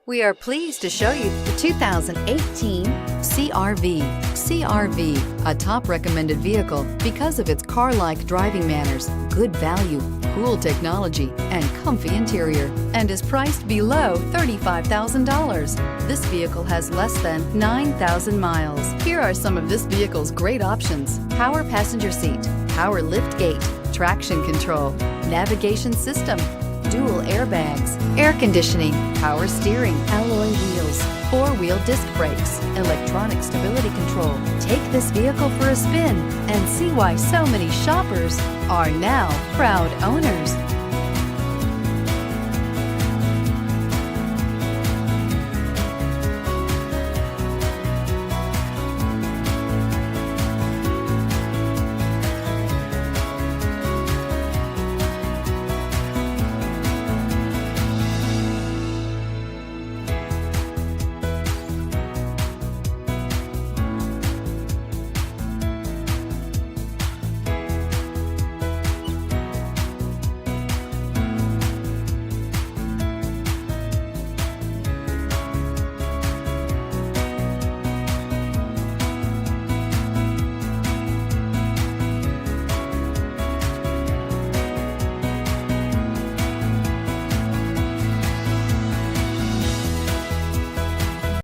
We are pleased to show you the 2018 CR-V. CR-V, a top recommended vehicle because of its car-like driving manners, good value, cool technology, and comfy interior, and is priced below $35,000. This vehicle has less than 9,000 miles. Here are some of this vehicle's great options: power passenger seat, power lift gate, traction control, navigation system, dual airbags, air conditioning, power steering, alloy wheels, four-wheel disc brakes, electronic stability control. Take this vehicle for a spin and see why so many shoppers are now proud owners.